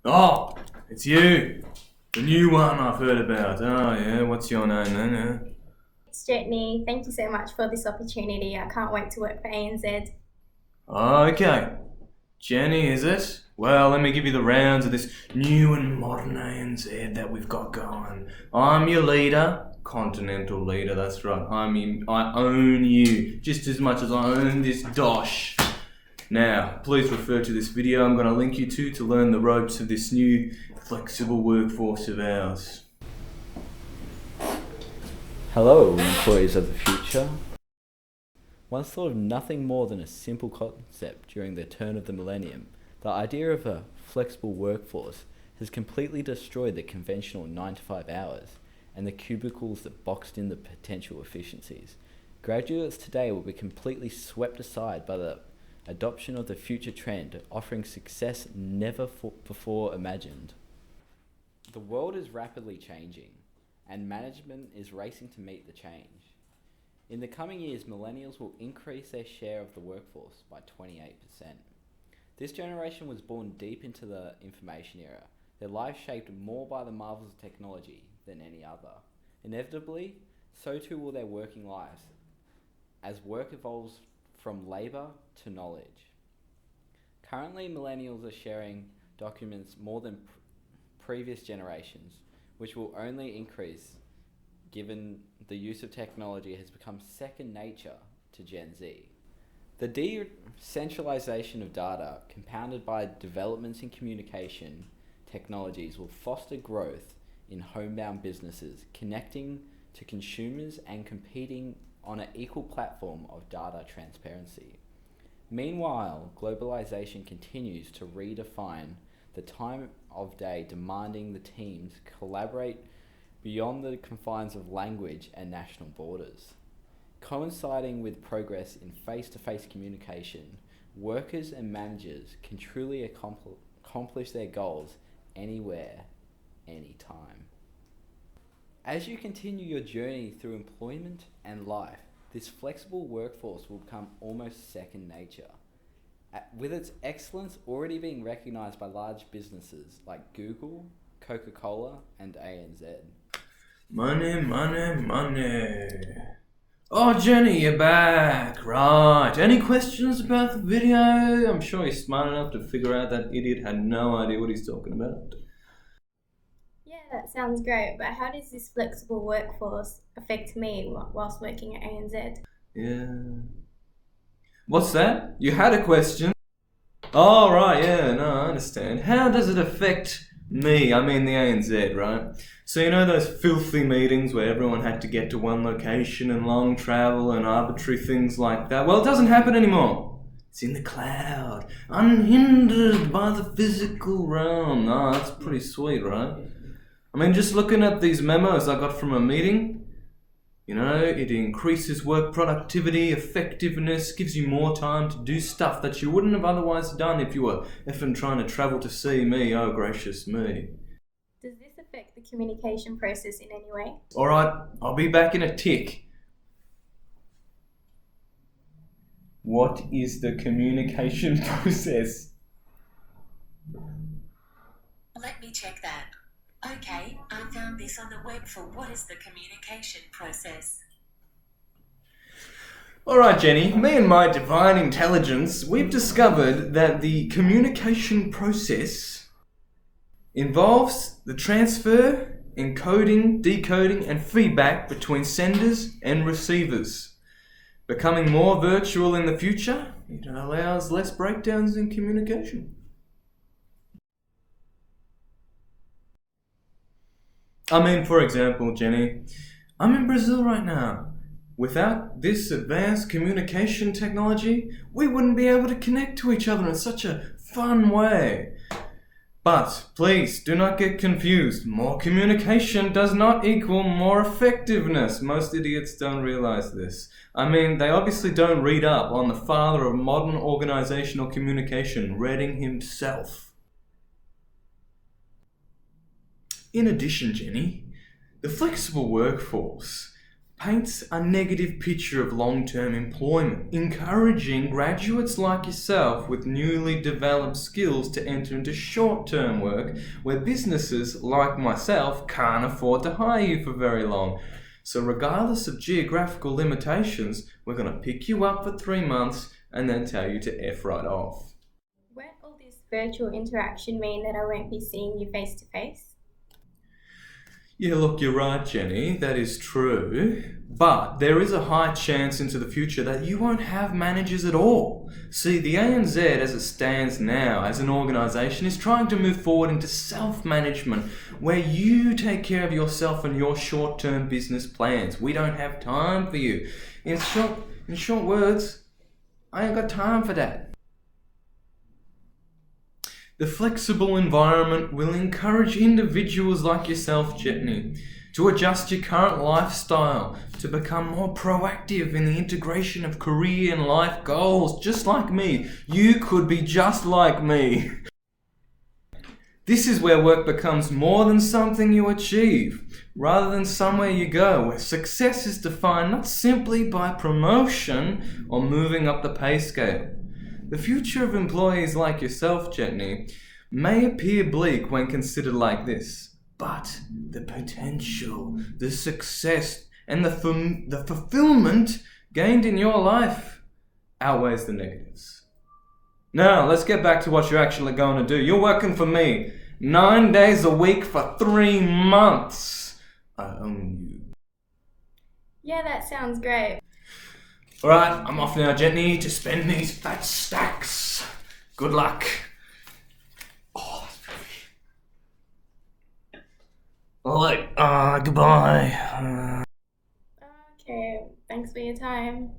Oh, it's you. The new one I've heard about. Oh, yeah, what's your name then? It's Jetni. Thank you so much for this opportunity. I can't wait to work for ANZ. Okay. Jenny, is it? Well, let me give you the rounds of this new and modern ANZ that we've got going. I'm your leader. Continental leader, that's right. I own you just as much as I own this dosh. Now, please refer to this video I'm going to link you to learn the ropes of this new flexible workforce of ours. Hello, employees of the future. Once thought of nothing more than a simple concept during the turn of the millennium, the idea of a flexible workforce has completely destroyed the conventional 9 to 5 hours and the cubicles that boxed in the potential efficiencies. Graduates today will be completely swept aside by the adoption of the future trend, offering success never before imagined. The world is rapidly changing, and management is racing to meet the change. In the coming years, millennials will increase their share of the workforce by 28%. This generation was born deep into the information era, their lives shaped more by the marvels of technology than any other. Inevitably, so too will their working lives, as work evolves from labour to knowledge. Currently, millennials are sharing documents more than previous generations, which will only increase given the use of technology has become second nature to Gen Z. The decentralization of data, compounded by developments in communication technologies, will foster growth in homebound businesses, connecting to consumers and competing on an equal platform of data transparency. Meanwhile, globalization continues to redefine the time of day, demanding the teams collaborate beyond the confines of language and national borders. Coinciding with progress in face-to-face communication, workers and managers can truly accomplish their goals anywhere, anytime. As you continue your journey through employment and life, this flexible workforce will become almost second nature, with its excellence already being recognized by large businesses like Google, Coca-Cola, and ANZ. Money, money, money. Oh, Jenny, you're back. Right. Any questions about the video? I'm sure you're smart enough to figure out that idiot had no idea what he's talking about. Yeah, that sounds great, but how does this flexible workforce affect me whilst working at ANZ? Yeah. What's that? You had a question? Oh, right, yeah, no, I understand. How does it affect me? I mean the ANZ, right? So you know those filthy meetings where everyone had to get to one location and long travel and arbitrary things like that? Well, it doesn't happen anymore. It's in the cloud, unhindered by the physical realm. Oh, that's pretty sweet, right? I mean, just looking at these memos I got from a meeting, it increases work productivity, effectiveness, gives you more time to do stuff that you wouldn't have otherwise done if you were effing trying to travel to see me. Oh, gracious me. Does this affect the communication process in any way? Alright, I'll be back in a tick. What is the communication process? Let me check that. Okay, I found this on the web for what is the communication process. Alright, Jenny, me and my divine intelligence, we've discovered that the communication process involves the transfer, encoding, decoding, and feedback between senders and receivers. Becoming more virtual in the future, it allows less breakdowns in communication. I mean, for example, Jenny, I'm in Brazil right now. Without this advanced communication technology, we wouldn't be able to connect to each other in such a fun way. But please do not get confused. More communication does not equal more effectiveness. Most idiots don't realize this. I mean, they obviously don't read up on the father of modern organizational communication, Redding himself. In addition, Jenny, the flexible workforce paints a negative picture of long-term employment, encouraging graduates like yourself with newly developed skills to enter into short-term work where businesses like myself can't afford to hire you for very long. So regardless of geographical limitations, we're going to pick you up for 3 months and then tell you to F right off. Won't all this virtual interaction mean that I won't be seeing you face to face? Yeah, look, you're right, Jenny, that is true. But there is a high chance into the future that you won't have managers at all. See, the ANZ as it stands now as an organisation is trying to move forward into self-management where you take care of yourself and your short-term business plans. We don't have time for you. In short words, I ain't got time for that. The flexible environment will encourage individuals like yourself, Jetni, to adjust your current lifestyle, to become more proactive in the integration of career and life goals, just like me. You could be just like me. This is where work becomes more than something you achieve, rather than somewhere you go, where success is defined not simply by promotion or moving up the pay scale. The future of employees like yourself, Jetni, may appear bleak when considered like this, but the potential, the success, and the fulfillment gained in your life outweighs the negatives. Now, let's get back to what you're actually going to do. You're working for me 9 days a week for 3 months. I own you. Yeah, that sounds great. Alright, I'm off now, Jetni, to spend these fat stacks. Good luck. Oh, that's pretty. Alright, goodbye. Okay, thanks for your time.